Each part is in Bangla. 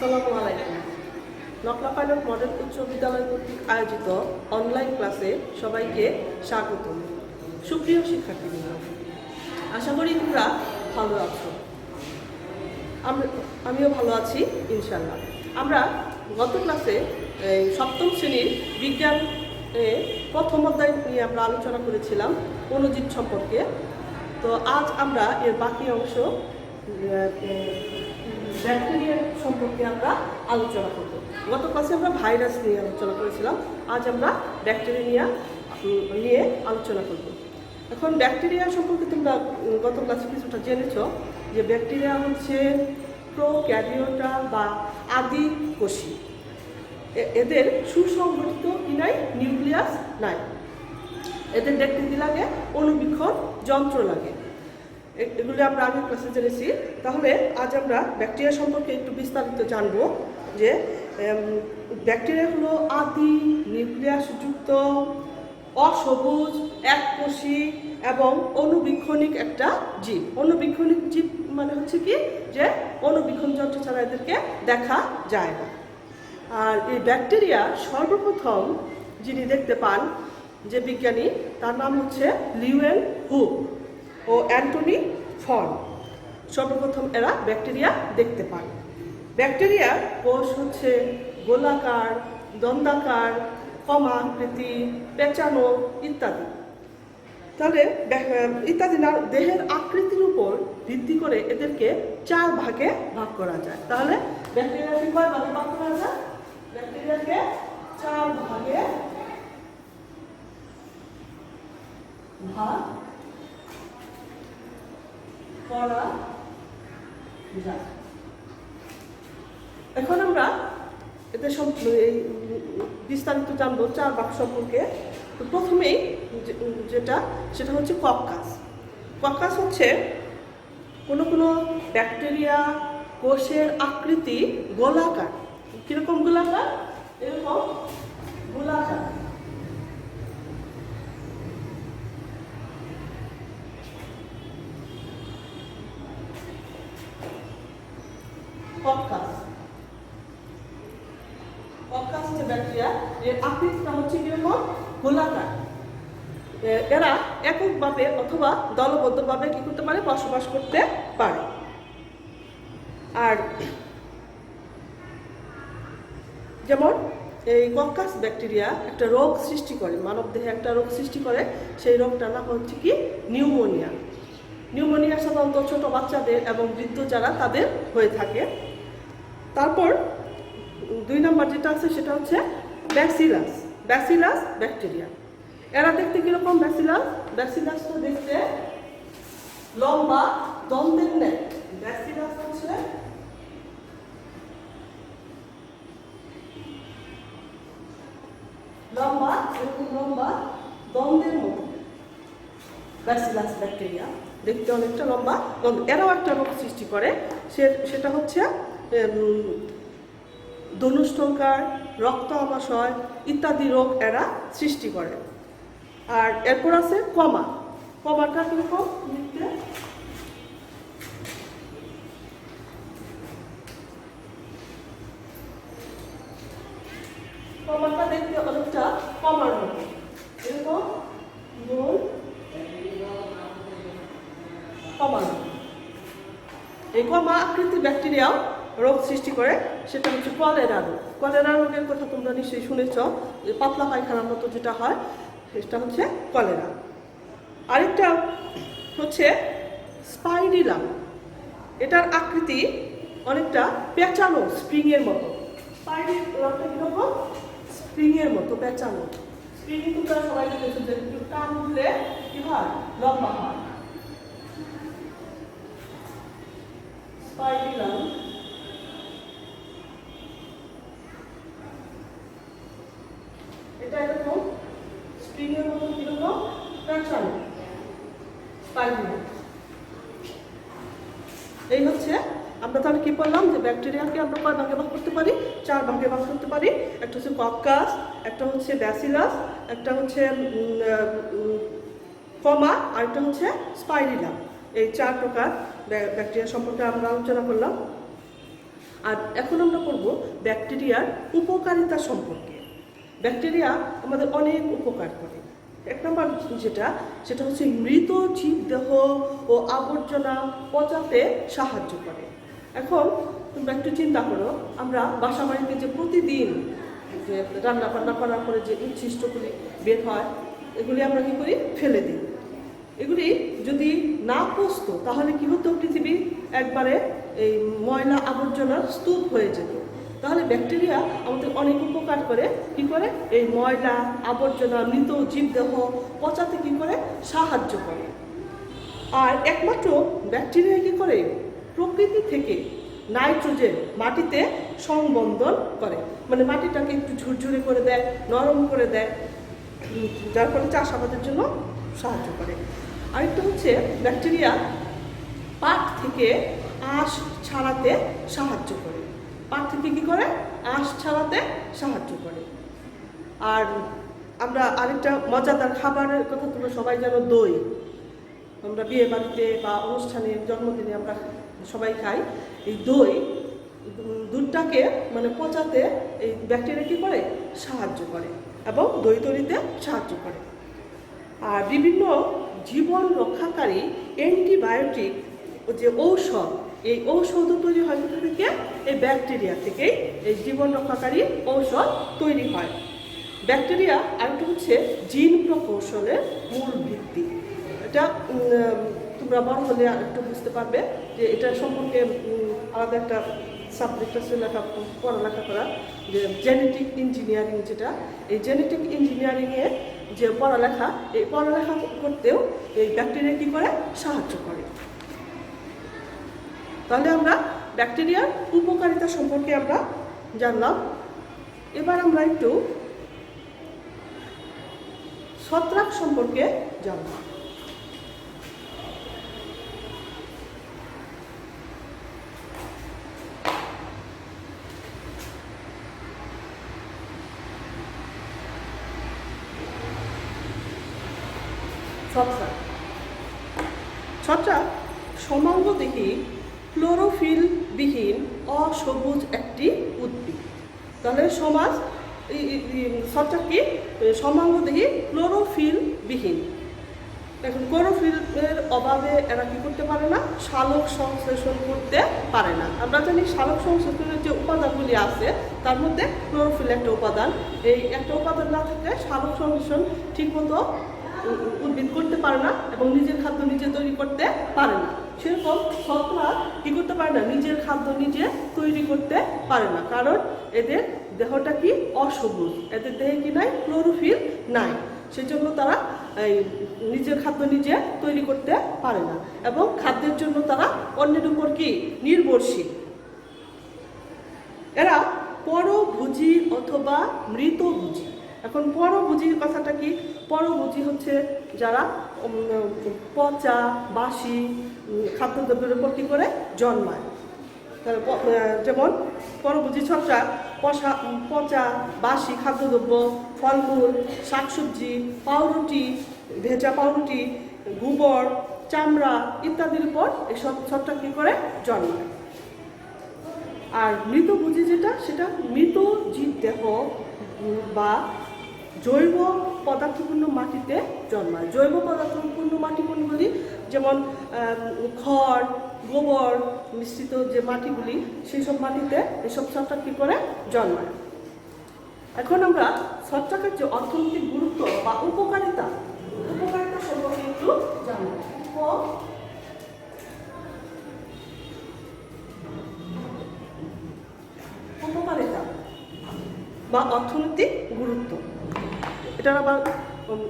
আসসালামু আলাইকুম। নকলা পাইলট মডেল উচ্চ বিদ্যালয় কর্তৃক আয়োজিত অনলাইন ক্লাসে সবাইকে স্বাগতম। সুপ্রিয় শিক্ষার্থীবৃন্দ, আশা করি তোমরা ভালো আছো। আমিও ভালো আছি ইনশাল্লাহ। আমরা গত ক্লাসে সপ্তম শ্রেণীর বিজ্ঞান প্রথম অধ্যায় নিয়ে আমরা আলোচনা করেছিলাম অণুজীব সম্পর্কে। তো আজ আমরা এর বাকি অংশ ব্যাকটেরিয়া সম্পর্কে আমরা আলোচনা করব। গত ক্লাসে আমরা ভাইরাস নিয়ে আলোচনা করেছিলাম, আজ আমরা ব্যাকটেরিয়া নিয়ে আলোচনা করব। এখন ব্যাকটেরিয়া সম্পর্কে তোমরা গত ক্লাসে কিছুটা জেনেছ যে ব্যাকটেরিয়া হচ্ছে প্রোক্যারিওটা বা আদি কোষী। এদের সুসংগঠিত কি নাই, নিউক্লিয়াস নাই। এদের দেখতে কি লাগে, অণুবীক্ষণ যন্ত্র লাগে। এগুলো আমরা আগের ক্লাসে জেনেছি। তাহলে আজ আমরা ব্যাকটেরিয়া সম্পর্কে একটু বিস্তারিত জানব যে ব্যাকটেরিয়া হলো আদি নিউক্লিয়াসযুক্ত অসবুজ এককোষী এবং অণুবীক্ষণিক একটা জীব। অণুবীক্ষণিক জীব মানে হচ্ছে কি, যে অণুবীক্ষণ যন্ত্র ছাড়া এদেরকে দেখা যায় না। আর এই ব্যাকটেরিয়া সর্বপ্রথম যিনি দেখতে পান যে বিজ্ঞানী, তার নাম হচ্ছে লিউয়েন হুক ও অ্যান্টনি ফন। সর্বপ্রথম এরা ব্যাকটেরিয়া দেখতে পান। ব্যাকটেরিয়ার কোষ হচ্ছে গোলাকার, দন্ডাকার, কমাকৃতি, পেঁচানো ইত্যাদি। তাহলে ইত্যাদি দেহের আকৃতির উপর ভিত্তি করে এদেরকে 4 ভাগে ভাগ করা যায়। তাহলে ব্যাকটেরিয়াকে কয় ভাগে ভাগ করা যায়? ব্যাকটেরিয়াকে 4 ভাগে ভাগ করা যায়। এখন আমরা এদের এই বিস্তারিত জানবো 4 ভাগ সম্পর্কে। তো প্রথমেই সেটা হচ্ছে কক্কাস। কক্কাস হচ্ছে কোনো ব্যাকটেরিয়া কোষের আকৃতি গোলাকার। কিরকম গোলাকার? এরকম গোলাকার। কক্কাস যে ব্যাকটেরিয়া, এর আকৃতিটা হচ্ছে কিরকম? গোলাকার। এরা এককভাবে অথবা দলবদ্ধভাবে কি করতে পারে? বসবাস করতে পারে। আর যেমন এই কক্কাস ব্যাকটেরিয়া একটা রোগ সৃষ্টি করে, মানবদেহে একটা রোগ সৃষ্টি করে। সেই রোগটার নাম হচ্ছে কি? নিউমোনিয়া। নিউমোনিয়া সাধারণত ছোট বাচ্চাদের এবং বৃদ্ধ যারা তাদের হয়ে থাকে। তারপর 2 নম্বর যেটা আছে সেটা হচ্ছে ব্যাসিলাস। ব্যাসিলাস ব্যাকটেরিয়া, এরা দেখতে কিরকম? ব্যাসিলাস তো দেখতে লম্বা, দন্তের ন্যায়। ব্যাসিলাস হচ্ছে লম্বা, এরকম লম্বা দন্তের মতো। ব্যাসিলাস ব্যাকটেরিয়া দেখতে অনেকটা লম্বা দন্ত। এরাও একটা রোগ সৃষ্টি করে, সেটা হচ্ছে ধনুষ্টঙ্কার, রক্ত আমাশয় ইত্যাদি রোগ এরা সৃষ্টি করে। আর এরপর আছে কমা। কমাটা কিরকম দেখতে? কমাটা দেখতে অনেকটা কমার মতো, এরকম গোল কমার মতো। এই কমা আকৃতি ব্যাকটেরিয়াও রোগ সৃষ্টি করে, সেটা হচ্ছে কলেরা রোগ। কলেরা রোগের কথা তোমরা নিশ্চয়ই শুনেছ, যে পাতলা পায়খানার মতো যেটা হয় সেটা হচ্ছে কলেরা। আরেকটা হচ্ছে স্পাইরিলাম। এটার আকৃতি অনেকটা পেঁচানো, স্প্রিংয়ের মতো। স্পাইরিলামটা কিরকম? স্প্রিংয়ের মতো, পেঁচানো। স্প্রিং তোমরা সবাই দেখেছো যে একটু টান দিলে কি হয়? লম্বা হয়। স্পাইরিলাম এটা এরকম স্প্রিংয়ের মতো, কিরকম? পেঁচানো। স্পাইরিলাম। এই হচ্ছে আমরা তাহলে কি বললাম, যে ব্যাকটেরিয়াকে আমরা কয় ভাগে ভাগ করতে পারি? 4 ভাগে ভাগ করতে পারি। একটা হচ্ছে কক্কাস, একটা হচ্ছে ব্যাসিলাস, একটা হচ্ছে কমা, আর একটা হচ্ছে স্পাইরিলাম। এই 4 প্রকার ব্যাকটেরিয়া সম্পর্কে আমরা আলোচনা করলাম। আর এখন আমরা পড়ব ব্যাকটেরিয়ার উপকারিতা সম্পর্কে। ব্যাকটেরিয়া আমাদের অনেক উপকার করে। এক নম্বর সেটা হচ্ছে মৃত জীবদেহ ও আবর্জনা পচাতে সাহায্য করে। এখন তোমরা একটু চিন্তা করো, আমরা বাসা বাড়িতে যে প্রতিদিন যে রান্না বান্না করার পরে যে উচ্ছিষ্টগুলি বের হয়, এগুলি আমরা কী করি? ফেলে দিই। এগুলি যদি না পচতো তাহলে কী হতো? পৃথিবী একবারে এই ময়লা আবর্জনার স্তূপ হয়ে যেত। তাহলে ব্যাকটেরিয়া আমাদের অনেক উপকার করে। কী করে? এই ময়লা আবর্জনা মৃত জীবদেহ পচাতে কী করে? সাহায্য করে। আর একমাত্র ব্যাকটেরিয়া কী করে? প্রকৃতি থেকে নাইট্রোজেন মাটিতে সংবন্ধন করে, মানে মাটিটাকে একটু ঝুরঝুরে করে দেয়, নরম করে দেয়, যার ফলে চাষাবাদের জন্য সাহায্য করে। আরেকটা হচ্ছে ব্যাকটেরিয়া পাট থেকে আঁশ ছাড়াতে সাহায্য করে। পাট থেকে কী করে? আঁশ ছাড়াতে সাহায্য করে। আর আমরা আরেকটা মজাদার খাবারের কথা তোমরা সবাই জানো, দই। আমরা বিয়ে বাড়িতে বা অনুষ্ঠানে, জন্মদিনে আমরা সবাই খাই এই দই। দুধটাকে মানে পচাতে এই ব্যাকটেরিয়া কী করে? সাহায্য করে এবং দই তৈরিতে সাহায্য করে। আর বিভিন্ন জীবন রক্ষাকারী অ্যান্টিবায়োটিক যে ঔষধ, এই ঔষধ তৈরি হয় কোথা থেকে? এই ব্যাকটেরিয়া থেকেই এই জীবন রক্ষাকারী ঔষধ তৈরি হয়। ব্যাকটেরিয়া আরেকটা হচ্ছে জিন প্রকৌশলের মূল ভিত্তি। এটা তোমরা বড় হলে একটু বুঝতে পারবে যে এটা সম্পর্কে আলাদা একটা সাবজেক্ট আছে পড়ালেখা করা, যে জেনেটিক ইঞ্জিনিয়ারিং। যেটা এই জেনেটিক ইঞ্জিনিয়ারিংয়ে যে পড়ালেখা, এই পড়ালেখা করতেও এই ব্যাকটেরিয়া কী করে? সাহায্য করে। তাহলে আমরা ব্যাকটেরিয়ার উপকারিতা সম্পর্কে আমরা জানলাম। এবার আমরা একটু ছত্রাক সম্পর্কে জানব। ছত্রাক সমাঙ্গদেহী ক্লোরোফিলবিহীন অসবুজ একটি উদ্ভিদ। তাহলে ছত্রাক কি? সমাঙ্গদেহী ক্লোরোফিলবিহীন। এখন ক্লোরোফিলের অভাবে এরা কী করতে পারে না? সালোক সংশ্লেষণ করতে পারে না। আমরা জানি সালোক সংশ্লেষণের যে উপাদানগুলি আছে তার মধ্যে ক্লোরোফিল একটা উপাদান। এই একটা উপাদান না থাকলে সালোক সংশ্লেষণ ঠিকমতো উদ্ভিদ করতে পারে না এবং নিজের খাদ্য নিজে তৈরি করতে পারে না। সেরকম ছত্রাক কী করতে পারে না? নিজের খাদ্য নিজে তৈরি করতে পারে না, কারণ এদের দেহটা কি? অসবুজ। এদের দেহে কি নাই? ক্লোরোফিল নাই। সেজন্য তারা এই নিজের খাদ্য নিজে তৈরি করতে পারে না এবং খাদ্যের জন্য তারা অন্যের উপর কি? নির্ভরশীল। এরা পরভোজী অথবা মৃতভোজী। এখন পরভোজীর কথাটা কি? পরভোজী হচ্ছে যারা পচা বাসি খাদ্যদ্রব্যের উপর কী করে? জন্মায়। যেমন পরভোজী ছত্রাক পচা বাসি খাদ্যদ্রব্য, ফলমূল, শাকসবজি, পাউরুটি, ভেজা পাউরুটি, গোবর, চামড়া ইত্যাদির উপর এসব ছত্রাক কী করে? জন্মায়। আর মৃতভোজী সেটা মৃত জীবদেহ বা জৈব পদার্থপূর্ণ মাটিতে জন্মায়। জৈব পদার্থপূর্ণ মাটি কোনগুলি? যেমন খড়, গোবর মিশ্রিত যে মাটিগুলি, সেই সব মাটিতে এসব ছত্রাক কী করে? জন্মায়। এখন আমরা ছত্রাকের যে অর্থনৈতিক গুরুত্ব বা উপকারিতা সম্পর্কে একটু জানব। উপকারিতা বা অর্থনৈতিক গুরুত্ব, এটার আবার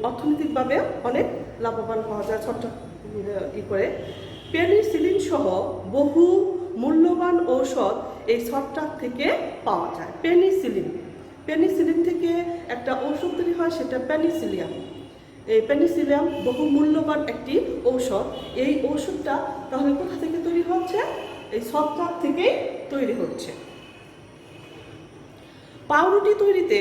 অর্থনৈতিকভাবে অনেক লাভবান পাওয়া যায় ছত্রাক করে। পেনিসিলিন সহ বহু মূল্যবান ঔষধ এই ছত্রাক থেকে পাওয়া যায়। পেনিসিলিন থেকে একটা ঔষধ তৈরি হয়, সেটা পেনিসিলিয়াম। এই পেনিসিলিয়াম বহু মূল্যবান একটি ঔষধ। এই ঔষধটা তাহলে কোথা থেকে তৈরি হচ্ছে? এই ছত্রাক থেকেই তৈরি হচ্ছে। পাউরুটি তৈরিতে,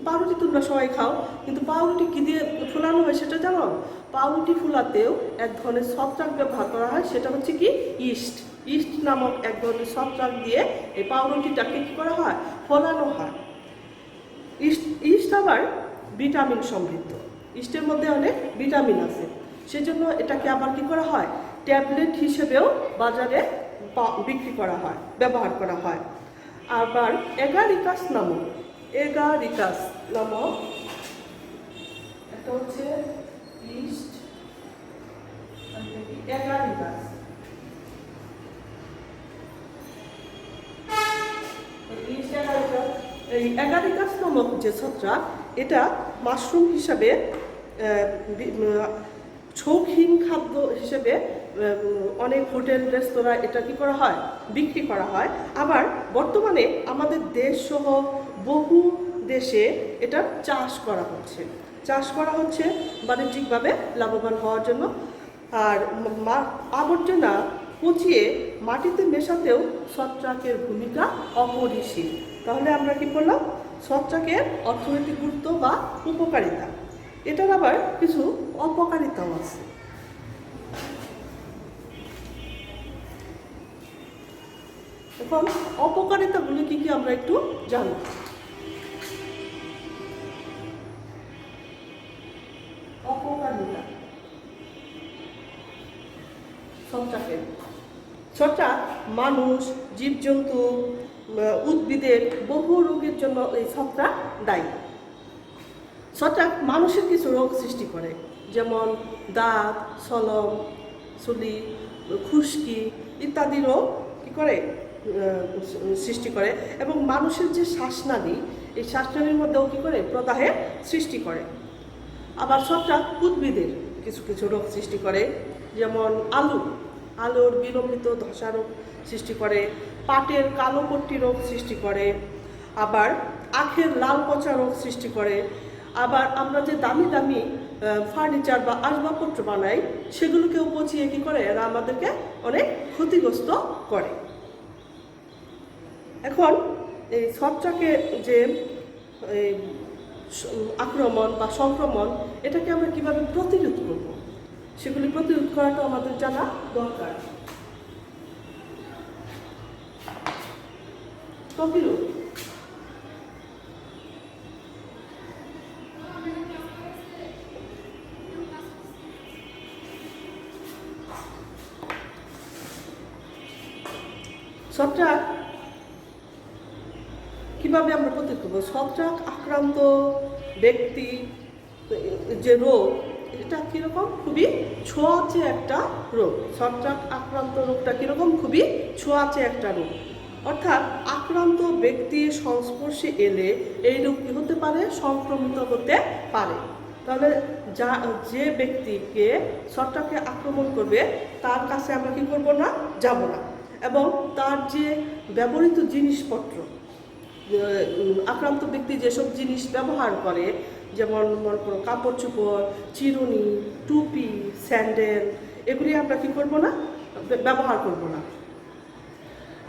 পাউরুটি তোমরা সবাই খাও, কিন্তু পাউরুটি কী দিয়ে ফুলানো হয় সেটা জানো? পাউরুটি ফুলাতেও এক ধরনের ছত্রাক ব্যবহার করা হয়, সেটা হচ্ছে কি? ইস্ট। ইস্ট নামক এক ধরনের ছত্রাক দিয়ে এই পাউরুটিটাকে কী করা হয়, ফলানো হয়। ইস্ট আবার ভিটামিন সমৃদ্ধ, ইস্টের মধ্যে অনেক ভিটামিন আছে, সেজন্য এটাকে আবার কী করা হয়, ট্যাবলেট হিসেবেও বাজারে বিক্রি করা হয়, ব্যবহার করা হয়। আবার এগারিকাস নামক একটা হচ্ছে ইস্ট, এগারিকাস। এই এগারিকাস নামক যে ছত্রাক, এটা মাশরুম হিসাবে শৌখিন খাদ্য হিসেবে অনেক হোটেল রেস্তোরাঁ এটা কি করা হয়, বিক্রি করা হয়। আবার বর্তমানে আমাদের দেশ সহ বহু দেশে এটা চাষ করা হচ্ছে বাণিজ্যিকভাবে লাভবান হওয়ার জন্য। আর আবর্জনা পচিয়ে মাটিতে মেশাতেও ছত্রাকের ভূমিকা অপরিসীম। তাহলে আমরা কি করলাম, ছত্রাকের অর্থনৈতিক গুরুত্ব বা উপকারিতা, এটার আবার কিছু অপকারিতাও আছে। এখন অপকারিতাগুলো কি কি আমরা একটু জানব। অপকারিতা ছত্রাক মানুষ, জীবজন্তু, উদ্ভিদের বহু রোগের জন্য এই ছত্রাক দায়ী। ছত্রাক মানুষের কিছু রোগ সৃষ্টি করে, যেমন দাঁত, চলম, চুলি, খুশকি ইত্যাদি রোগ কী করে, সৃষ্টি করে। এবং মানুষের যে শ্বাসনালী, এই শ্বাসনালীর মধ্যেও কী করে, প্রদাহের সৃষ্টি করে। আবার ছত্রাক উদ্ভিদের কিছু কিছু রোগ সৃষ্টি করে, যেমন আলুর বিলম্বিত ধসা রোগ সৃষ্টি করে, পাটের কালো পট্টি রোগ সৃষ্টি করে, আবার আখের লাল পচা রোগ সৃষ্টি করে। আবার আমরা যে দামি দামি ফার্নিচার বা আসবাবপত্র বানাই, সেগুলোকেও পচিয়ে কী করে, এরা আমাদেরকে অনেক ক্ষতিগ্রস্ত করে। এখন এই ছত্রাকের যে আক্রমণ বা সংক্রমণ, এটাকে আমরা কিভাবে প্রতিরোধ করব, সেগুলি প্রতিরোধ করাটা আমাদের জানা দরকার। প্রতিরোধ ছত্রাক কিভাবে আমরা প্রতিরোধ করব। ছত্রাক আক্রান্ত ব্যক্তি যে রোগ, এটা কীরকম, খুবই ছোঁয়াচে একটা রোগ। ছত্রাক আক্রান্ত রোগটা কীরকম, খুবই ছোঁয়াচে একটা রোগ। অর্থাৎ আক্রান্ত ব্যক্তির সংস্পর্শে এলে এই রোগ কী হতে পারে, সংক্রমিত হতে পারে। তাহলে যে ব্যক্তিকে ছত্রাকে আক্রমণ করবে, তার কাছে আমরা কী করব না, যাব না। এবং তার যে ব্যবহৃত জিনিসপত্র, আক্রান্ত ব্যক্তি যেসব জিনিস ব্যবহার করে, যেমন মনে করো কাপড় চোপড়, চিরুনি, টুপি, স্যান্ডেল, এগুলি আমরা কী করব না, ব্যবহার করব না।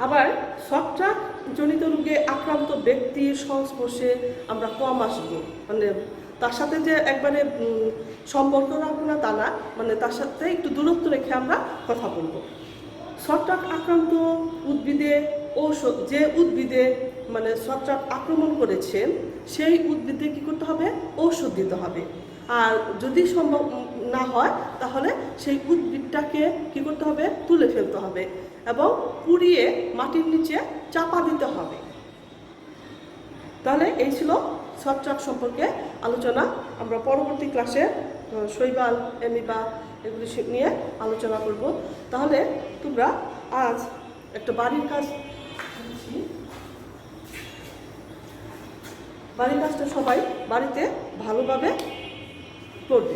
আবার ছত্রাক জনিত রোগে আক্রান্ত ব্যক্তির সংস্পর্শে আমরা কম আসবো, মানে তার সাথে যে একবারে সম্পর্ক রাখবো না তা না, মানে তার সাথে একটু দূরত্ব রেখে আমরা কথা বলবো। ছত্রাক আক্রান্ত উদ্ভিদে ঔষধ, যে উদ্ভিদে মানে ছত্রাক আক্রমণ করেছেন, সেই উদ্ভিদে কী করতে হবে, ঔষধ দিতে হবে। আর যদি সম্ভব না হয়, তাহলে সেই উদ্ভিদটাকে কী করতে হবে, তুলে ফেলতে হবে এবং পুড়িয়ে মাটির নিচে চাপা দিতে হবে। তাহলে এই ছিল ছত্রাক সম্পর্কে আলোচনা। আমরা পরবর্তী ক্লাসে শৈবাল, অ্যামিবা এগুলি নিয়ে আলোচনা করব। তাহলে তোমরা আজ একটা বাড়ির কাজটা সবাই বাড়িতে ভালোভাবে করবে।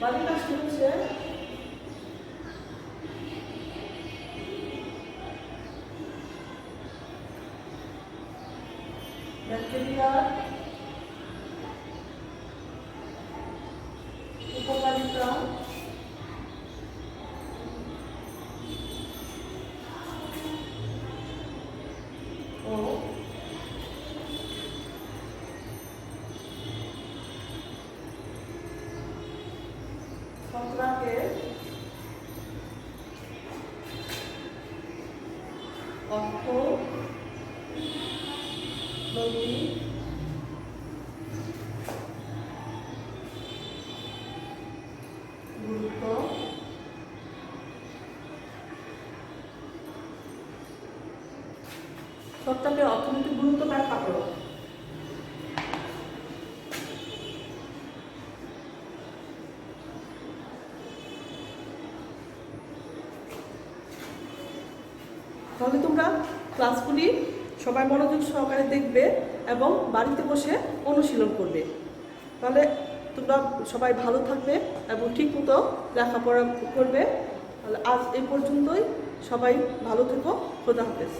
বাড়ির কাজটি হচ্ছে ব্যাকটেরিয়া উপকারিতা অর্থনৈতিক গুরুত্ব শর্তাকে অর্থনৈতিক গুরুত্ব ব্যাখ্যা করো। তাহলে তোমরা ক্লাসগুলি সবাই মনোযোগ সহকারে দেখবে এবং বাড়িতে বসে অনুশীলন করবে। তাহলে তোমরা সবাই ভালো থাকবে এবং ঠিকমতো লেখাপড়া করবে। তাহলে আজ এই পর্যন্তই, সবাই ভালো থেকো, খোদা হাফেজ।